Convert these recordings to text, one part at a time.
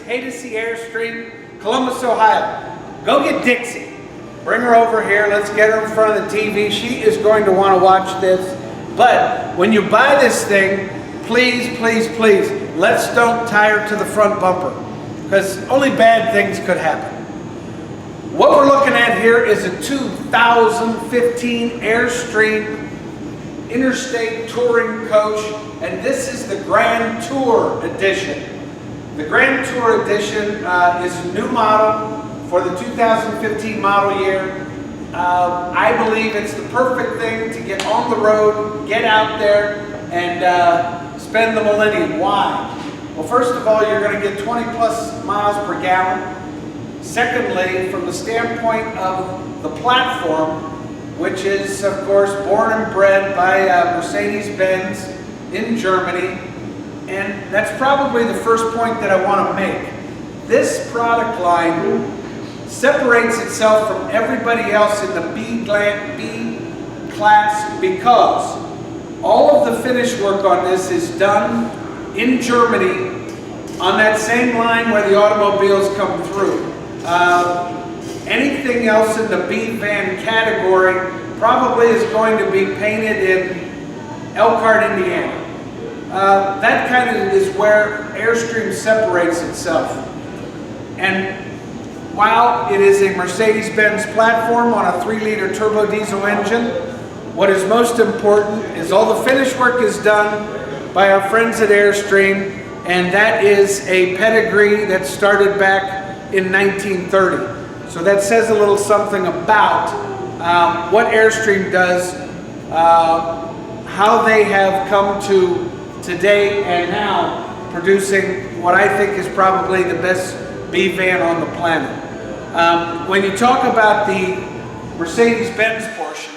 Haydocy Airstream, Columbus, Ohio. Go get Dixie. Bring her over here. Let's get her in front of the TV. She is going to want to watch this. But when you buy this thing, please, please, please, let's don't tie her to the front bumper, because only bad things could happen. What we're looking at here is a 2015 Airstream Interstate Touring Coach, and this is the Grand Tour Edition. The Grand Tour Edition is a new model for the 2015 model year. I believe it's the perfect thing to get on the road, get out there, and spend the millennium. Why? Well, first of all, you're going to get 20 plus miles per gallon. Secondly, from the standpoint of the platform, which is, of course, born and bred by Mercedes-Benz in Germany, and that's probably the first point that I want to make. This product line separates itself from everybody else in the B class because all of the finish work on this is done in Germany on that same line where the automobiles come through. Anything else in the B van category probably is going to be painted in Elkhart, Indiana. That kind of is where Airstream separates itself. And while it is a Mercedes-Benz platform on a 3-liter turbo diesel engine, what is most important is all the finish work is done by our friends at Airstream, and that is a pedigree that started back in 1930. So that says a little something about what Airstream does, how they have come to today and now producing what I think is probably the best B van on the planet. When you talk about the Mercedes-Benz portion,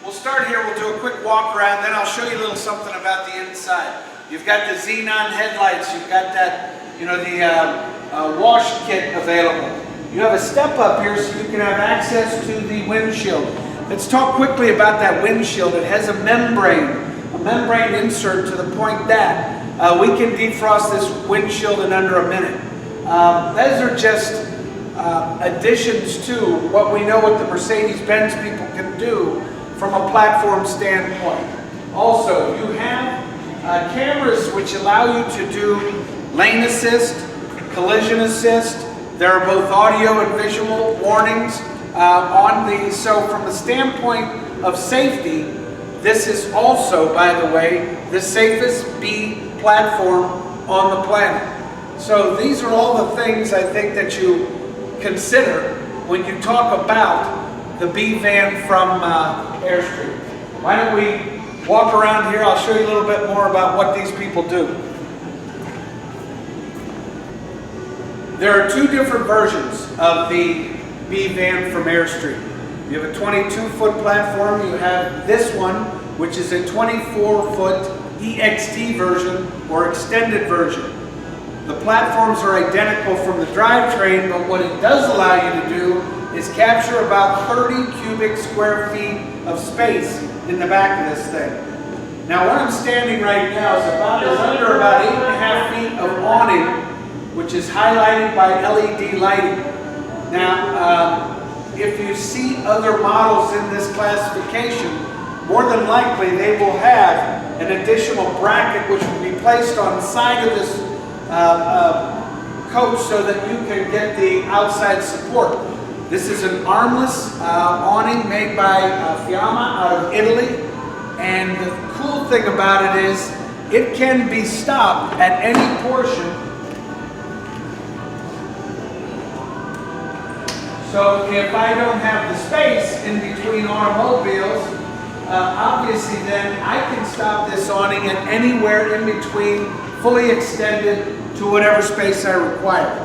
we'll start here, we'll do a quick walk around, then I'll show you a little something about the inside. You've got the xenon headlights, you've got that, the wash kit available. You have a step up here so you can have access to the windshield. Let's talk quickly about that windshield. It has a membrane insert to the point that we can defrost this windshield in under a minute. Those are just additions to what we know what the Mercedes-Benz people can do from a platform standpoint. Also, you have cameras which allow you to do lane assist, collision assist. There are both audio and visual warnings on these. So from the standpoint of safety, this is also, by the way, the safest B platform on the planet. So these are all the things I think that you consider when you talk about the B van from Airstream. Why don't we walk around here? I'll show you a little bit more about what these people do. There are two different versions of the B van from Airstream. You have a 22-foot platform. You have this one, which is a 24-foot EXT version or extended version. The platforms are identical from the drivetrain, but what it does allow you to do is capture about 30 cubic square feet of space in the back of this thing. Now, where I'm standing right now is under about 8.5 feet of awning, which is highlighted by LED lighting. Now, if you see other models in this classification, more than likely they will have an additional bracket which will be placed on the side of this coach so that you can get the outside support. This is an armless awning made by Fiamma out of Italy, and the cool thing about it is it can be stopped at any portion. So if I don't have the space in between automobiles, obviously then I can stop this awning at anywhere in between, fully extended to whatever space I require.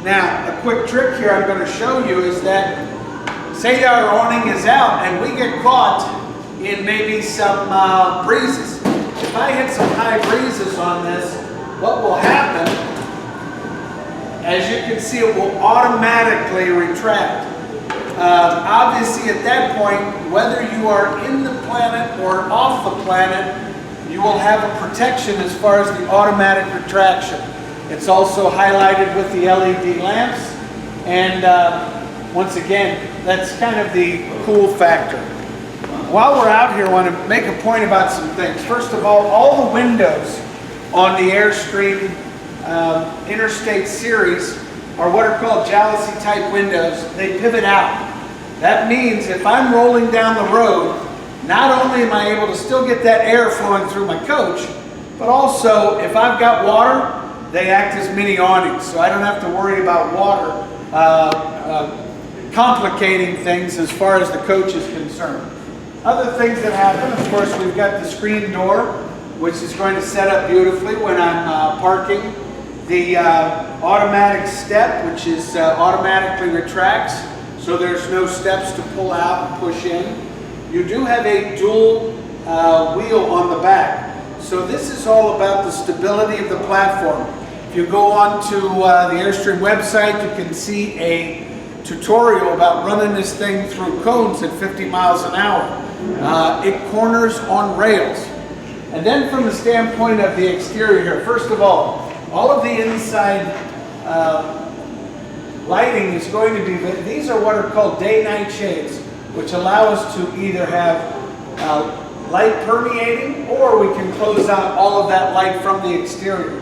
Now, a quick trick here I'm going to show you is that, say our awning is out and we get caught in maybe some breezes. If I hit some high breezes on this, what will happen, as you can see, it will automatically retract. Obviously at that point, whether you are in the planet or off the planet, you will have a protection as far as the automatic retraction. It's also highlighted with the LED lamps, and once again, that's kind of the cool factor. While we're out here, I want to make a point about some things. First of all the windows on the Airstream Interstate series are what are called jalousie type windows. They pivot out. That means if I'm rolling down the road, not only am I able to still get that air flowing through my coach, but also if I've got water, they act as mini awnings, so I don't have to worry about water complicating things as far as the coach is concerned. Other things that happen, of course, we've got the screen door, which is going to set up beautifully when I'm parking. The automatic step, which is automatically retracts, so there's no steps to pull out and push in. You do have a dual wheel on the back. So this is all about the stability of the platform. If you go on to the Airstream website, you can see a tutorial about running this thing through cones at 50 miles an hour. It corners on rails. And then from the standpoint of the exterior here, first of all of the inside lighting is going to be, these are what are called day-night shades, which allow us to either have light permeating, or we can close out all of that light from the exterior.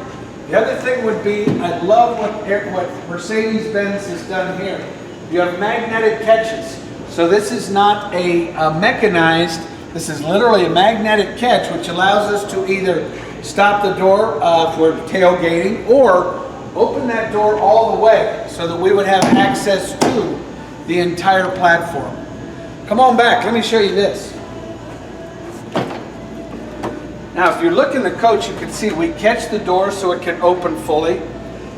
The other thing would be, I love what Mercedes-Benz has done here. You have magnetic catches. So this is not a mechanized, this is literally a magnetic catch, which allows us to either stop the door if we're tailgating, or open that door all the way so that we would have access to the entire platform. Come on back, let me show you this. Now, if you look in the coach, you can see we catch the door so it can open fully.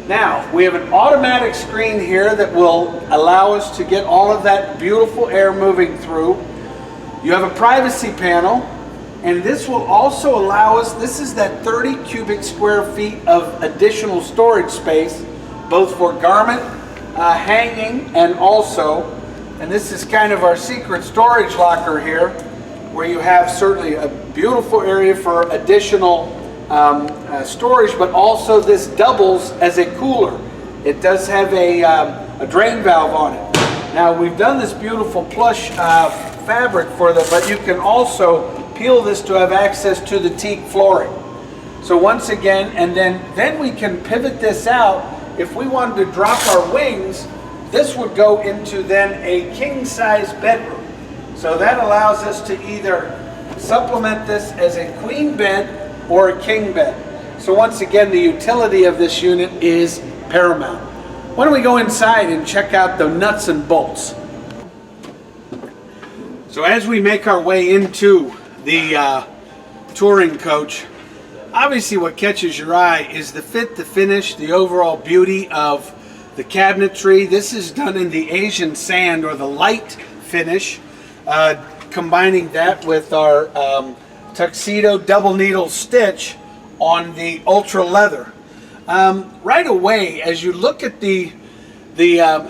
Now, we have an automatic screen here that will allow us to get all of that beautiful air moving through. You have a privacy panel, and this will also allow us, this is that 30 cubic square feet of additional storage space, both for garment hanging and also, and this is kind of our secret storage locker here, where you have certainly a beautiful area for additional storage, but also this doubles as a cooler. It does have a drain valve on it. Now, we've done this beautiful plush fabric for the, but you can also peel this to have access to the teak flooring. So once again, and then we can pivot this out. If we wanted to drop our wings, this would go into then a king-size bedroom. So that allows us to either supplement this as a queen bed or a king bed. So once again, the utility of this unit is paramount. Why don't we go inside and check out the nuts and bolts? So as we make our way into the touring coach, obviously what catches your eye is the fit, the finish, the overall beauty of the cabinetry. This is done in the Asian sand, or the light finish. Combining that with our tuxedo double needle stitch on the ultra leather. Right away, as you look at the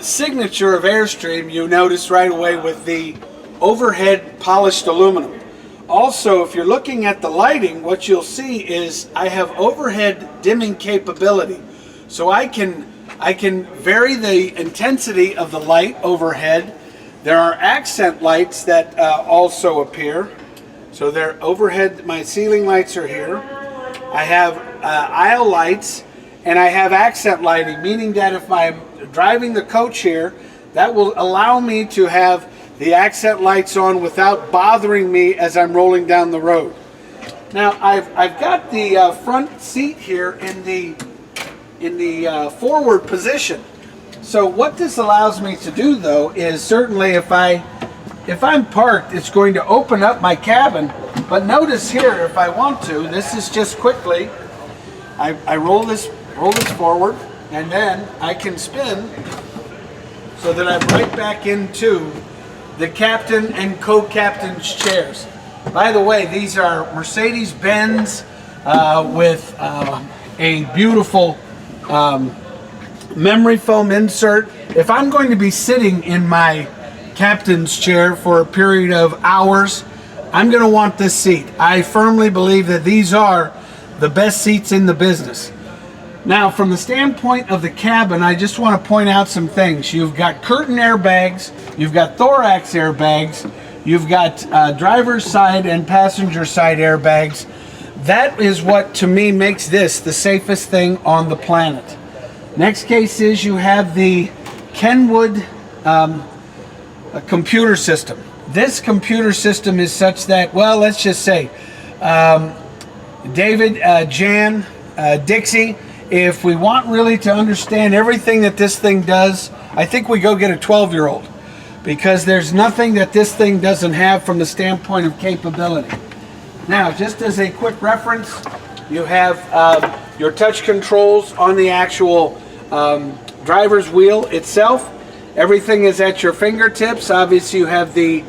signature of Airstream, you notice right away with the overhead polished aluminum. Also, if you're looking at the lighting, what you'll see is I have overhead dimming capability. So I can vary the intensity of the light overhead. There are accent lights that also appear. So they're overhead, my ceiling lights are here. I have aisle lights, and I have accent lighting, meaning that if I'm driving the coach here, that will allow me to have the accent lights on without bothering me as I'm rolling down the road. Now I've got the front seat here in the forward position. So what this allows me to do, though, is certainly if I'm parked, it's going to open up my cabin. But notice here, if I want to, this is just quickly, I roll this forward, and then I can spin so that I'm right back into the captain and co-captain's chairs. By the way, these are Mercedes-Benz with a beautiful memory foam insert. If I'm going to be sitting in my captain's chair for a period of hours, I'm going to want this seat. I firmly believe that these are the best seats in the business. Now, from the standpoint of the cabin, I just want to point out some things. You've got curtain airbags, you've got thorax airbags, you've got driver's side and passenger side airbags. That is what, to me, makes this the safest thing on the planet. Next case is you have the Kenwood computer system. This computer system is such that, well, let's just say, David, Jan, Dixie, if we want really to understand everything that this thing does, I think we go get a 12-year-old, because there's nothing that this thing doesn't have from the standpoint of capability. Now, just as a quick reference, you have your touch controls on the actual driver's wheel itself. Everything is at your fingertips. Obviously, you have the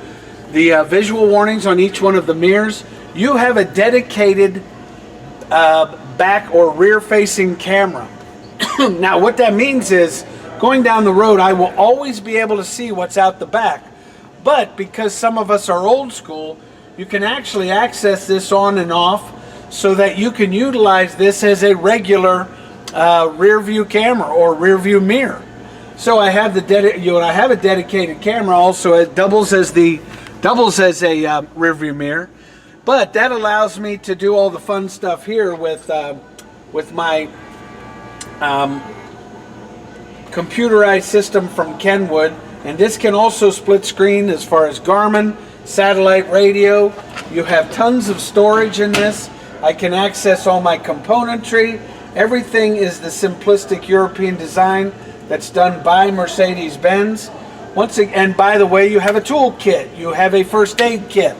visual warnings on each one of the mirrors. You have a dedicated back or rear facing camera. Now what that means is, going down the road, I will always be able to see what's out the back, but because some of us are old school, you can actually access this on and off so that you can utilize this as a regular rear view camera or rear view mirror. So I have I have a dedicated camera also. It doubles as a rear view mirror. But that allows me to do all the fun stuff here with my computerized system from Kenwood. And this can also split screen as far as Garmin, satellite radio. You have tons of storage in this. I can access all my componentry. Everything is the simplistic European design that's done by Mercedes-Benz. Once again, and by the way, you have a tool kit. You have a first aid kit.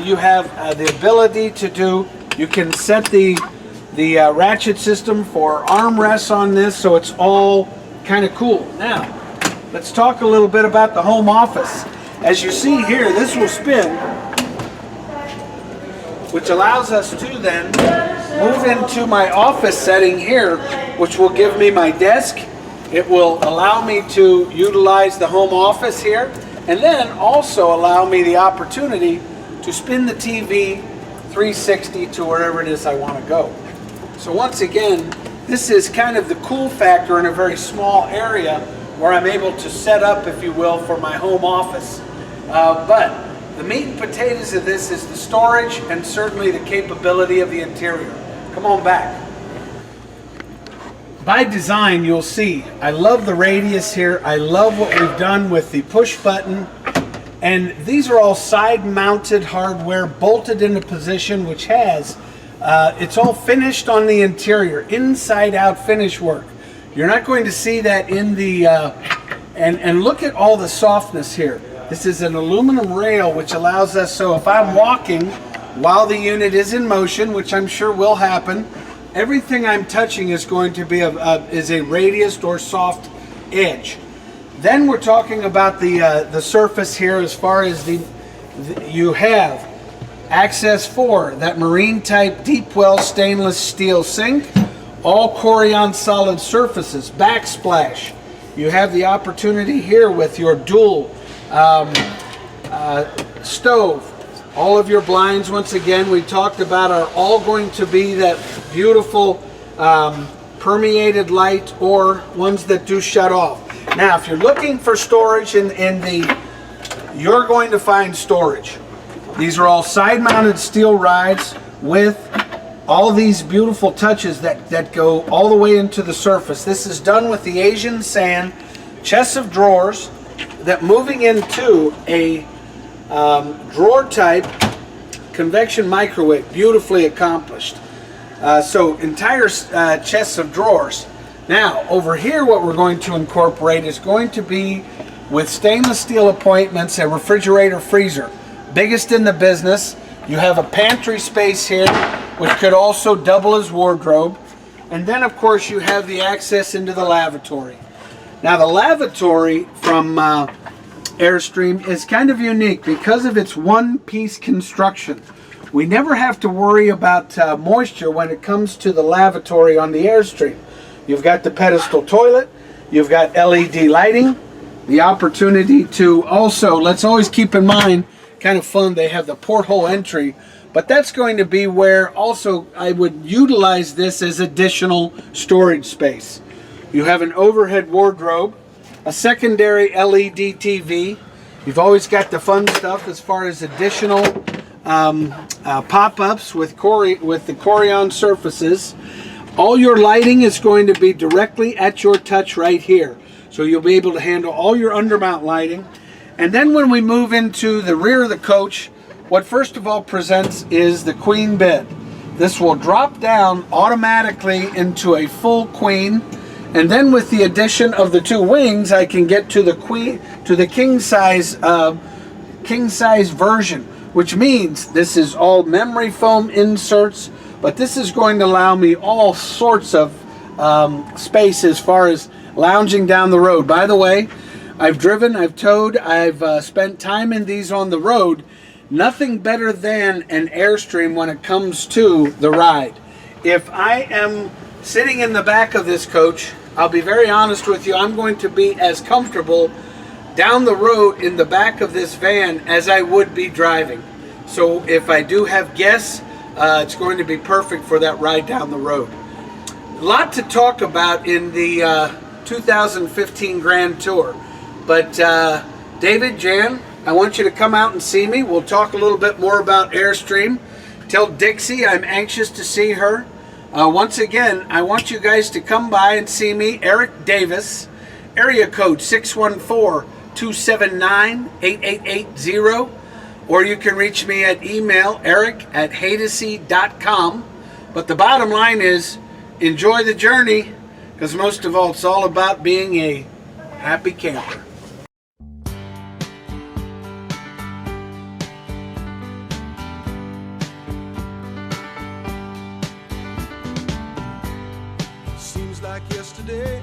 You have the ability to do, you can set the ratchet system for armrests on this, so it's all kind of cool. Now, let's talk a little bit about the home office. As you see here, this will spin, which allows us to then move into my office setting here, which will give me my desk. It will allow me to utilize the home office here, and then also allow me the opportunity to spin the TV 360 to wherever it is I want to go. So once again, this is kind of the cool factor in a very small area where I'm able to set up, if you will, for my home office. But the meat and potatoes of this is the storage and certainly the capability of the interior. Come on back. By design, you'll see, I love the radius here. I love what we've done with the push button. And these are all side-mounted hardware bolted into position, which has, it's all finished on the interior, inside-out finish work. You're not going to see that in the, and look at all the softness here. This is an aluminum rail, which allows us, so if I'm walking while the unit is in motion, which I'm sure will happen, everything I'm touching is going to be is a radiused or soft edge. Then we're talking about the surface here as far as you have access for that marine type deep well stainless steel sink, all Corian solid surfaces, backsplash. You have the opportunity here with your dual stove. All of your blinds, once again, we talked about, are all going to be that beautiful permeated light or ones that do shut off. Now, if you're looking for storage you're going to find storage. These are all side-mounted steel rides with all these beautiful touches that go all the way into the surface. This is done with the Asian sand, chests of drawers that moving into a drawer type convection microwave, beautifully accomplished. So entire chests of drawers. Now, over here, what we're going to incorporate is going to be, with stainless steel appointments, a refrigerator freezer. Biggest in the business. You have a pantry space here, which could also double as wardrobe. And then, of course, you have the access into the lavatory. Now, the lavatory from Airstream is kind of unique because of its one-piece construction. We never have to worry about moisture when it comes to the lavatory on the Airstream. You've got the pedestal toilet, you've got LED lighting, the opportunity to also, let's always keep in mind, kind of fun, they have the porthole entry, But that's going to be where also I would utilize this as additional storage space. You have an overhead wardrobe, a secondary LED TV. You've always got the fun stuff as far as additional pop-ups with the Corian surfaces. All your lighting is going to be directly at your touch right here. So you'll be able to handle all your undermount lighting. And then when we move into the rear of the coach, what first of all presents is the queen bed. This will drop down automatically into a full queen. And then with the addition of the two wings, I can get to the king size version, which means this is all memory foam inserts, but this is going to allow me all sorts of space as far as lounging down the road. By the way, I've driven, I've towed, I've spent time in these on the road. Nothing better than an Airstream when it comes to the ride. If I am sitting in the back of this coach, I'll be very honest with you, I'm going to be as comfortable down the road in the back of this van as I would be driving. So if I do have guests, it's going to be perfect for that ride down the road. A lot to talk about in the 2015 Grand Tour. But David, Jan, I want you to come out and see me. We'll talk a little bit more about Airstream. Tell Dixie I'm anxious to see her. Once again, I want you guys to come by and see me, Eric Davis, area code 614-279-8880, or you can reach me at email, eric@haydocy.com. But the bottom line is, enjoy the journey, because most of all, it's all about being a happy camper. Seems like yesterday